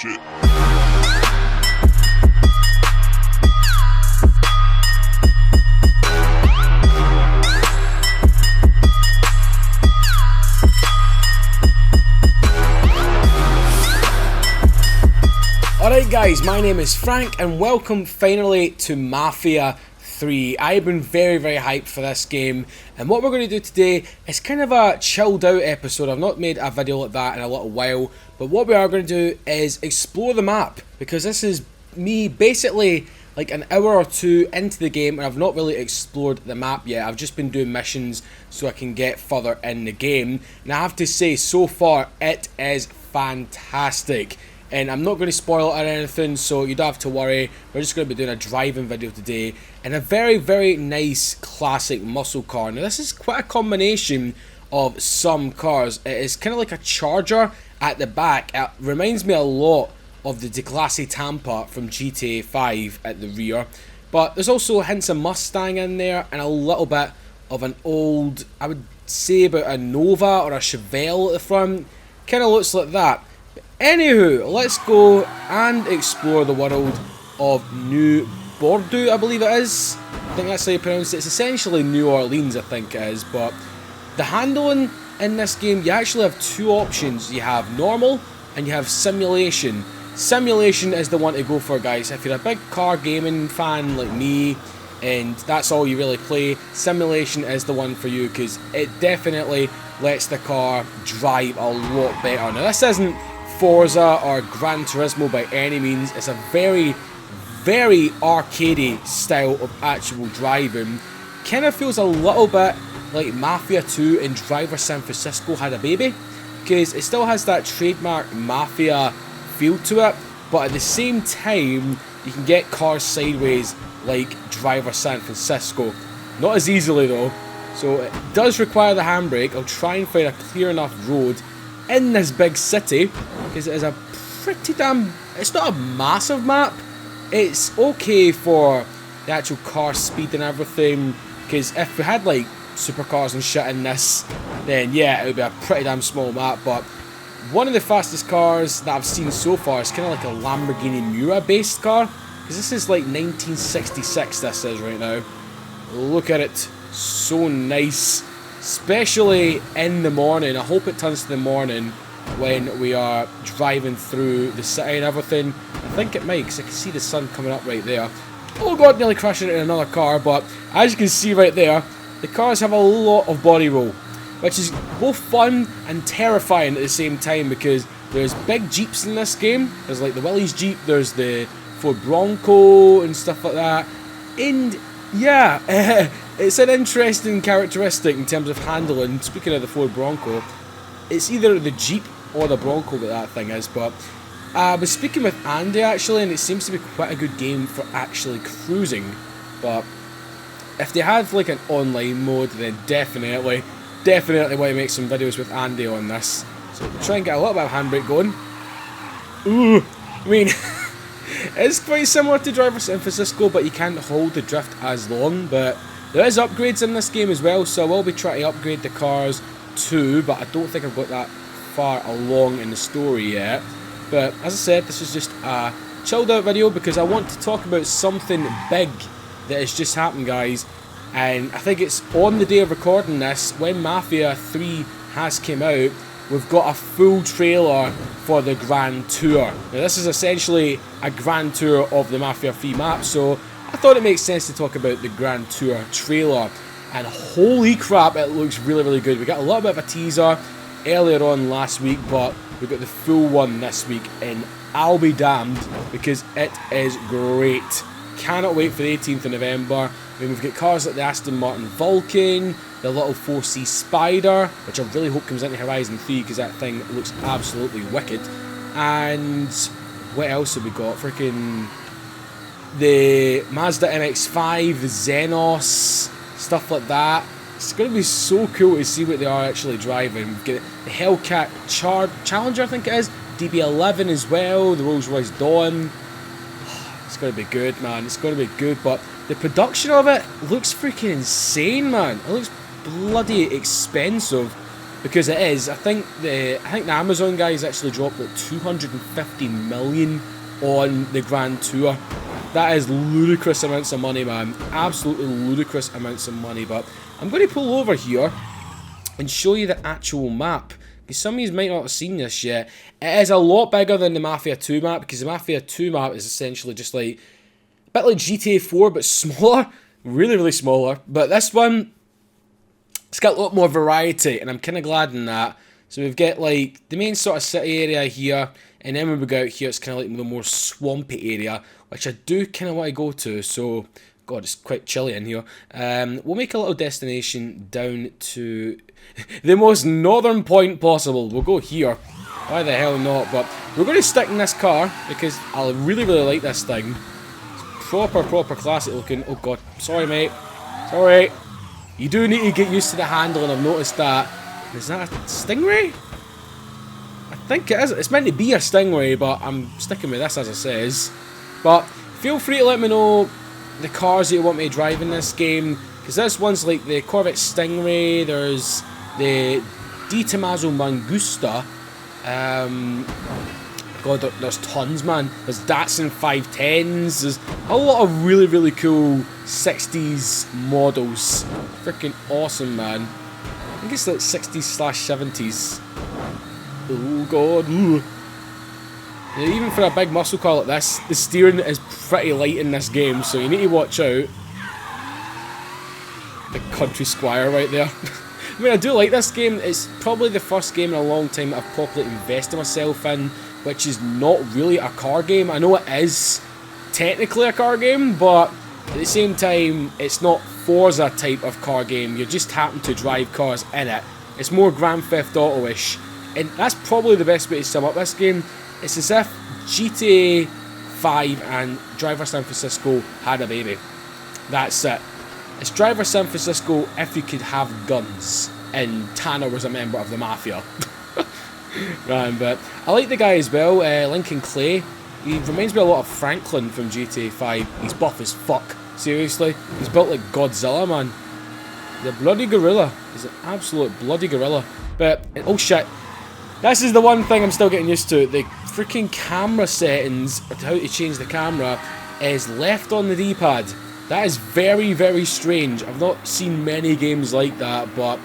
shit. Alright guys, my name is Frank and welcome finally to Mafia 3. I've been very hyped for this game, and what we're going to do today is kind of a chilled out episode. I've not made a video like that in a little while, but what we are going to do is explore the map, because this is me basically like an hour or two into the game and I've not really explored the map yet. I've just been doing missions so I can get further in the game, and I have to say so far it is fantastic. And I'm not going to spoil it or anything, so you don't have to worry. We're just going to be doing a driving video today in a very nice classic muscle car. Now this is quite a combination of some cars. It is kind of like a Charger at the back. It reminds me a lot of the De Classe Tampa from GTA 5 at the rear. But there's also hints of Mustang in there and a little bit of an old, I would say about a Nova or a Chevelle at the front. Kind of looks like that. Anywho, let's go and explore the world of New Bordeaux, I believe it is. I think that's how you pronounce it. It's essentially New Orleans, I think it is. But the handling in this game, you actually have two options. You have normal and you have simulation. Simulation is the one to go for, guys. If you're a big car gaming fan like me and that's all you really play, simulation is the one for you, because it definitely lets the car drive a lot better. Now this isn't Forza or Gran Turismo by any means. It's a very arcadey style of actual driving. Kind of feels a little bit like Mafia 2 and Driver San Francisco had a baby, because it still has that trademark Mafia feel to it, but at the same time you can get cars sideways like Driver San Francisco. Not as easily though, so it does require the handbrake. I'll try and find a clear enough road in this big city, because it is a pretty damn, it's not a massive map. It's okay for the actual car speed and everything, because if we had like supercars and shit in this, then yeah, it would be a pretty damn small map. But one of the fastest cars that I've seen so far is kind of like a Lamborghini Miura based car, because this is like 1966 this is right now. Look at it, so nice. Especially in the morning. I hope it turns to the morning when we are driving through the city and everything. I think it might, because I can see the sun coming up right there. Oh god, nearly crashing into another car, but as you can see right there, the cars have a lot of body roll, which is both fun and terrifying at the same time, because there's big Jeeps in this game. There's like the Willys Jeep, there's the Ford Bronco and stuff like that. And yeah, it's an interesting characteristic in terms of handling. Speaking of the Ford Bronco, it's either the Jeep or the Bronco that thing is. But I was speaking with Andy actually, and it seems to be quite a good game for actually cruising. But if they had like an online mode, then definitely want to make some videos with Andy on this. So try and get a little bit of handbrake going. Ooh, I mean, it's quite similar to Driver San Francisco, but you can't hold the drift as long. But there is upgrades in this game as well, so I will be trying to upgrade the cars too, but I don't think I've got that far along in the story yet. But as I said, this is just a chilled out video because I want to talk about something big that has just happened, guys. And I think it's on the day of recording this, when Mafia 3 has came out, we've got a full trailer for the Grand Tour. Now this is essentially a Grand Tour of the Mafia 3 map, so I thought it makes sense to talk about the Grand Tour trailer. And holy crap, it looks really good. We got a little bit of a teaser earlier on last week, but we got the full one this week, and I'll be damned because it is great. Cannot wait for the 18th of November. I mean, we've got cars like the Aston Martin Vulcan, the little 4C Spider, which I really hope comes into Horizon 3 because that thing looks absolutely wicked. And what else have we got? Freaking the Mazda MX-5, the Xenos, stuff like that. It's going to be so cool to see what they are actually driving. We've got the Hellcat Challenger, I think it is, DB11 as well, the Rolls-Royce Dawn. It's going to be good, man. It's going to be good, but the production of it looks freaking insane, man. It looks bloody expensive. because it is. I think the Amazon guys actually dropped like 250 million on the Grand Tour. That is ludicrous amounts of money, man. Absolutely ludicrous amounts of money. But I'm going to pull over here and show you the actual map, because some of you might not have seen this yet. It is a lot bigger than the Mafia 2 map, because the Mafia 2 map is essentially just like a bit like GTA 4 but smaller, really really smaller. But this one, it's got a lot more variety, and I'm kind of glad in that. So we've got like the main sort of city area here, and then when we go out here it's kind of like the more swampy area, which I do kind of want to go to. So God, it's quite chilly in here. We'll make a little destination down to the most northern point possible. We'll go here. Why the hell not? But we're going to stick in this car because I really, really like this thing. It's proper classic looking. Oh God, sorry mate. Sorry. You do need to get used to the handling, I've noticed that. Is that a Stingray? I think it is. It's meant to be a Stingray, but I'm sticking with this as it says. But feel free to let me know the cars that you want me to drive in this game, because this one's like the Corvette Stingray, there's the Di Tommaso Mangusta, God, there's tons, man. There's Datsun 510s, there's a lot of really, really cool 60s models. Freaking awesome, man. I think it's like 60s/70s. Oh God, ooh. Yeah, even for a big muscle car like this, the steering is pretty light in this game, so you need to watch out. The country squire right there. I mean, I do like this game. It's probably the first game in a long time that I've properly invested myself in, which is not really a car game. I know it is technically a car game, but at the same time, it's not Forza type of car game. You just happen to drive cars in it. It's more Grand Theft Auto-ish, and that's probably the best way to sum up this game. It's as if GTA 5 and Driver San Francisco had a baby. That's it. It's Driver San Francisco if you could have guns and Tanner was a member of the Mafia. Right, but I like the guy as well, Lincoln Clay. He reminds me a lot of Franklin from GTA 5. He's buff as fuck. Seriously. He's built like Godzilla, man. The bloody gorilla. He's an absolute bloody gorilla. But, oh shit. This is the one thing I'm still getting used to. The freaking camera settings, how to change the camera, is left on the D-pad. That is very, very strange. I've not seen many games like that, but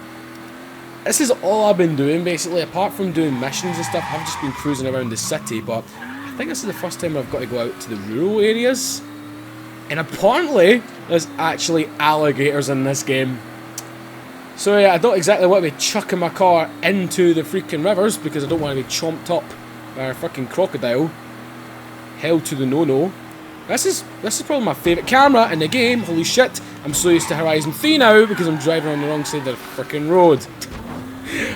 this is all I've been doing, basically. Apart from doing missions and stuff, I've just been cruising around the city, but I think this is the first time I've got to go out to the rural areas. And apparently, there's actually alligators in this game. So yeah, I don't exactly want to be chucking my car into the freaking rivers because I don't want to be chomped up by a freaking crocodile. Hell to the no-no. This is probably my favourite camera in the game. Holy shit, I'm so used to Horizon 3 now because I'm driving on the wrong side of the freaking road.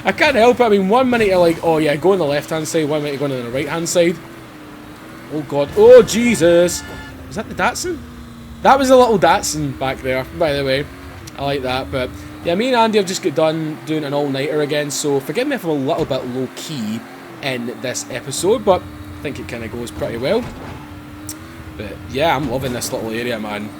I can't help it. I mean, one minute you're like, oh yeah, go on the left-hand side, one minute you're going on the right-hand side. Oh God, oh Jesus. Was that the Datsun? That was a little Datsun back there, by the way. I like that, but yeah, me and Andy have just got done doing an all-nighter again, so forgive me if I'm a little bit low-key in this episode, but I think it kind of goes pretty well. But yeah, I'm loving this little area, man.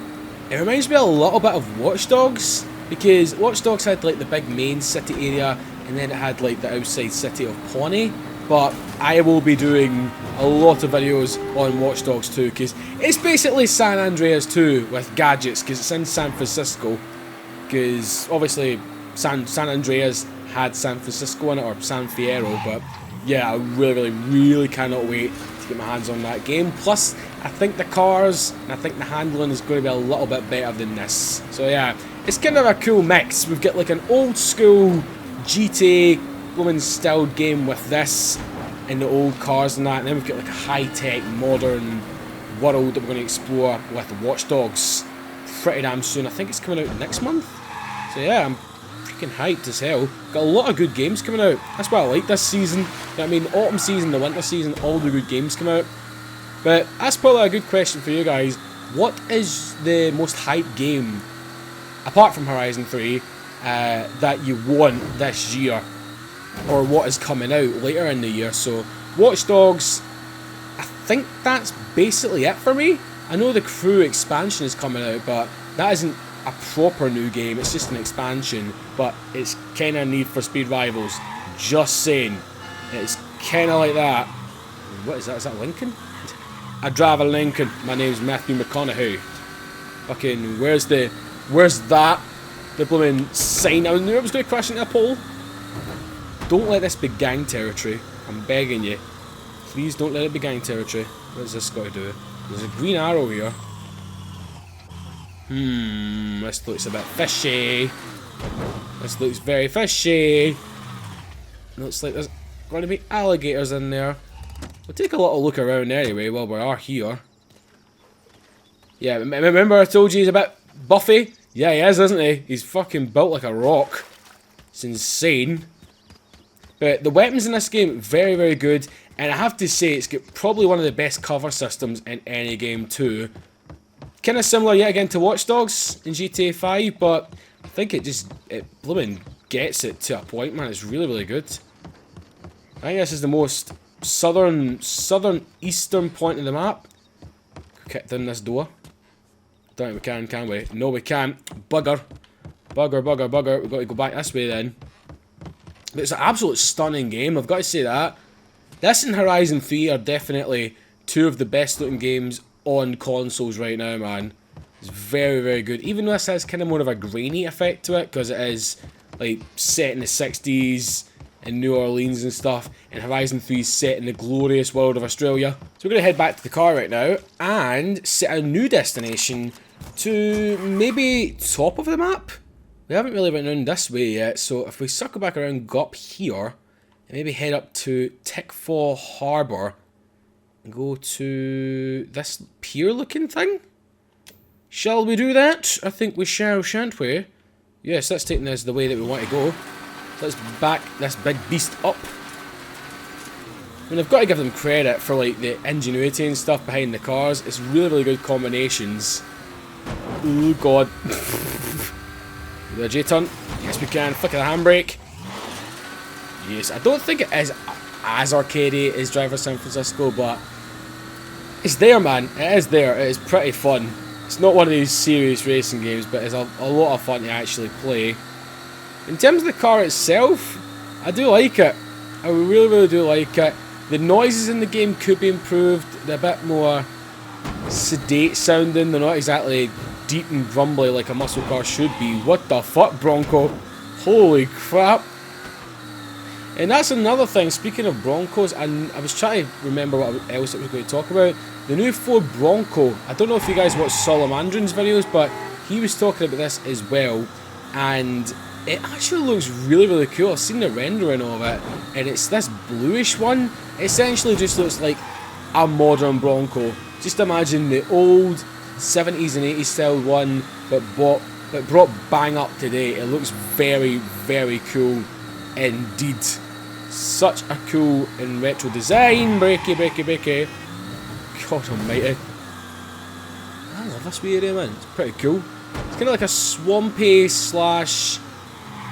It reminds me a little bit of Watch Dogs, because Watch Dogs had like the big main city area, and then it had like the outside city of Pawnee. But I will be doing a lot of videos on Watch Dogs 2, because it's basically San Andreas 2 with gadgets, because it's in San Francisco. Because obviously San Andreas had San Francisco in it, or San Fierro, but yeah, I really cannot wait to get my hands on that game. Plus, I think the cars and I think the handling is going to be a little bit better than this. So yeah, it's kind of a cool mix. We've got like an old school GTA woman-styled game with this and the old cars and that, and then we've got like a high-tech, modern world that we're going to explore with Watch Dogs pretty damn soon. I think it's coming out next month. So yeah, I'm freaking hyped as hell. Got a lot of good games coming out. That's what I like this season. You know what I mean? The autumn season, the winter season, all the good games come out. But that's probably a good question for you guys. What is the most hyped game, apart from Horizon 3, that you want this year? Or what is coming out later in the year? So, Watch Dogs, I think that's basically it for me. I know the Crew expansion is coming out, but that isn't a proper new game. It's just an expansion, but it's kind of Need for Speed Rivals. Just saying. It's kind of like that. What is that? Is that Lincoln? I drive a Lincoln. My name's Matthew McConaughey. Fucking, where's that? The blooming sign. I knew I was going to crash into a pole. Don't let this be gang territory. I'm begging you. Please don't let it be gang territory. What's this got to do? There's a green arrow here. This looks a bit fishy. This looks very fishy. Looks like there's going to be alligators in there. We'll take a little look around anyway while we are here. Yeah, remember I told you he's a bit buffy? Yeah, he is, isn't he? He's fucking built like a rock. It's insane. But the weapons in this game, very, very good. And I have to say, it's got probably one of the best cover systems in any game too. Kind of similar yet again to Watch Dogs in GTA 5, but I think it blooming gets it to a point, man. It's really, really good. I think this is the most southern eastern point of the map. Kick down this door. Don't think we can we? No, we can't. Bugger. Bugger, bugger, bugger. We've got to go back this way then. But it's an absolute stunning game, I've got to say that. This and Horizon 3 are definitely two of the best looking games on consoles right now, man. It's very, very good. Even though this has kind of more of a grainy effect to it, because it is like set in the 60s in New Orleans and stuff, and Horizon 3 is set in the glorious world of Australia. So we're going to head back to the car right now and set a new destination to maybe top of the map. We haven't really went around this way yet, so if we circle back around, go up here, and maybe head up to Tickfaw Harbour, and go to this pier looking thing? Shall we do that? I think we shall, shan't we? Yes, that's taking us the way that we want to go. Let's back this big beast up. I mean, I've got to give them credit for like the ingenuity and stuff behind the cars. It's really, really good combinations. Oh god. The J-turn. Yes, we can. Flick of the handbrake. Yes, I don't think it is as arcadey as Driver San Francisco, but it's there, man. It is there. It is pretty fun. It's not one of these serious racing games, but it's a lot of fun to actually play. In terms of the car itself, I do like it. I really, really do like it. The noises in the game could be improved. They're a bit more sedate sounding. They're not exactly deep and grumbly like a muscle car should be. What the fuck, Bronco? Holy crap. And that's another thing, speaking of Broncos, and I was trying to remember what else I was going to talk about. The new Ford Bronco. I don't know if you guys watch Solomandrin's videos, but he was talking about this as well. And it actually looks really, really cool. I've seen the rendering of it, and it's this bluish one. It essentially just looks like a modern Bronco. Just imagine the old 70s and 80s style one, but brought bang up today. It looks very, very cool indeed. Such a cool and retro design. Brakey, brakey, brakey. God almighty. I love this wee area, man. It's pretty cool. It's kind of like a swampy slash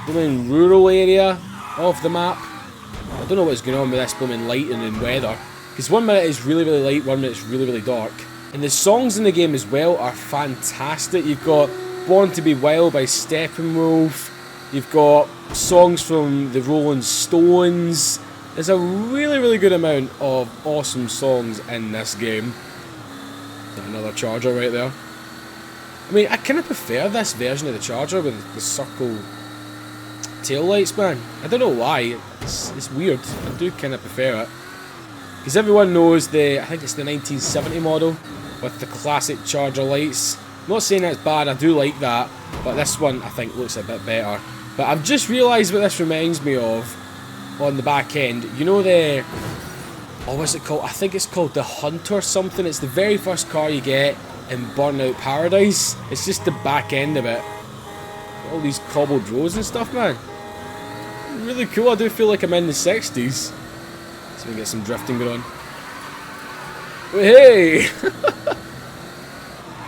blooming rural area of the map. I don't know what's going on with this blooming lighting and weather, because 1 minute is really, really light, 1 minute is really, really dark. And the songs in the game as well are fantastic. You've got Born to Be Wild by Steppenwolf. You've got songs from the Rolling Stones. There's a really, really good amount of awesome songs in this game. Another Charger right there. I mean, I kind of prefer this version of the Charger with the circle taillights, man. I don't know why. It's weird. I do kind of prefer it. Because everyone knows I think it's the 1970 model with the classic Charger lights. I'm not saying that's bad, I do like that, but this one I think looks a bit better. But I've just realised what this reminds me of on the back end. You know what's it called? I think it's called the Hunter something. It's the very first car you get in Burnout Paradise. It's just the back end of it. All these cobbled roads and stuff, man. Really cool. I do feel like I'm in the 60s. So we get some drifting going on. Hey!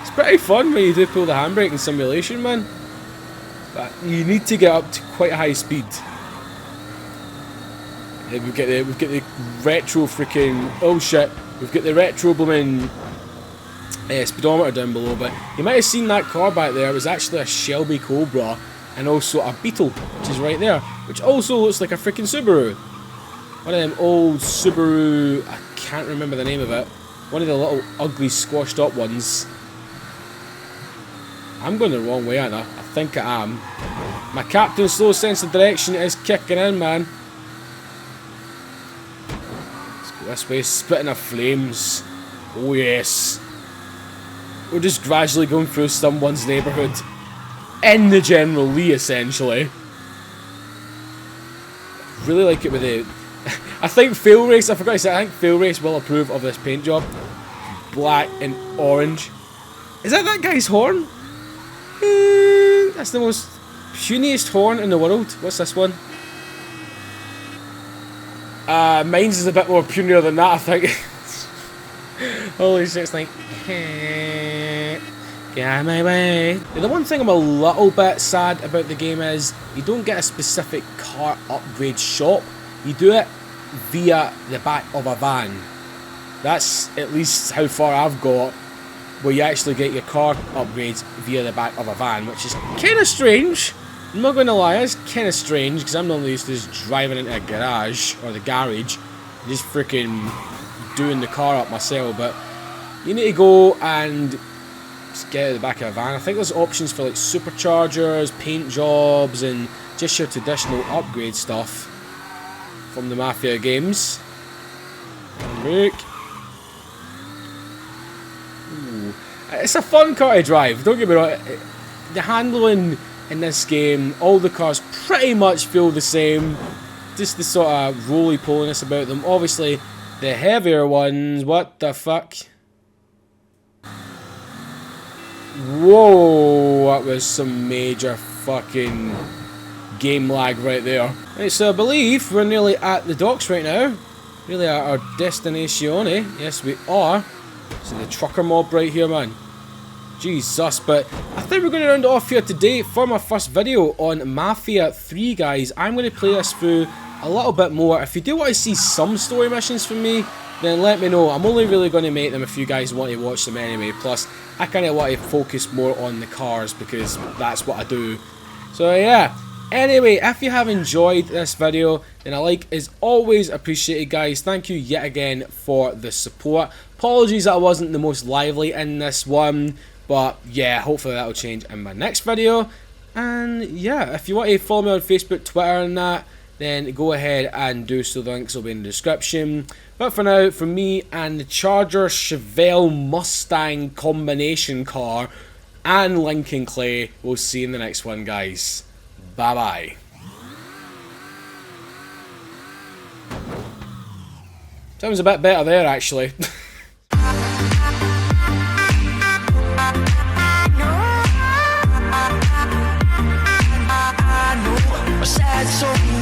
It's pretty fun when you do pull the handbrake in simulation, man. But you need to get up to quite a high speed. We've got the retro freaking... Oh shit. We've got the retro blooming speedometer down below, but you might have seen that car back there. It was actually a Shelby Cobra and also a Beetle, which is right there, which also looks like a freaking Subaru. One of them old Subaru, I can't remember the name of it, one of the little ugly squashed up ones. I'm going the wrong way, aren't I? I think I am. My captain's slow sense of direction is kicking in, man. Let's go this way, spitting of flames. Oh yes. We're just gradually going through someone's neighbourhood. In the General Lee, essentially. Really like it with the... I think Fail Race, I forgot to say, I think Fail Race will approve of this paint job. Black and orange. Is that guy's horn? That's the most puniest horn in the world. What's this one? Mine's is a bit more punier than that, I think. Holy shit, it's like... Get out of my way. Now, the one thing I'm a little bit sad about the game is you don't get a specific car upgrade shop. You do it via the back of a van. That's at least how far I've got, where you actually get your car upgrades via the back of a van, which is kind of strange. I'm not going to lie, it's kind of strange, because I'm normally used to just driving into a garage, or the garage, and just freaking doing the car up myself, but you need to go and just get out of the back of a van. I think there's options for like superchargers, paint jobs, and just your traditional upgrade stuff from the Mafia games. Look. Ooh. It's a fun car to drive, don't get me wrong. The handling in this game, all the cars pretty much feel the same. Just the sort of roly-poliness about them. Obviously, the heavier ones, what the fuck? Whoa, that was some major fucking game lag right there. Right, so I believe we're nearly at the docks right now. Really at our destination, eh? Yes, we are. So the trucker mob right here, man. Jesus, but I think we're going to round it off here today for my first video on Mafia 3, guys. I'm going to play this through a little bit more. If you do want to see some story missions from me, then let me know. I'm only really going to make them if you guys want to watch them anyway. Plus, I kind of want to focus more on the cars because that's what I do. So yeah. Anyway, if you have enjoyed this video, then a like is always appreciated, guys. Thank you yet again for the support. Apologies that I wasn't the most lively in this one. But yeah, hopefully that will change in my next video. And yeah, if you want to follow me on Facebook, Twitter and that, then go ahead and do so. The links will be in the description. But for now, from me and the Charger Chevelle Mustang combination car and Lincoln Clay, we'll see you in the next one, guys. Bye bye. Sounds a bit better there, actually. Sad soul.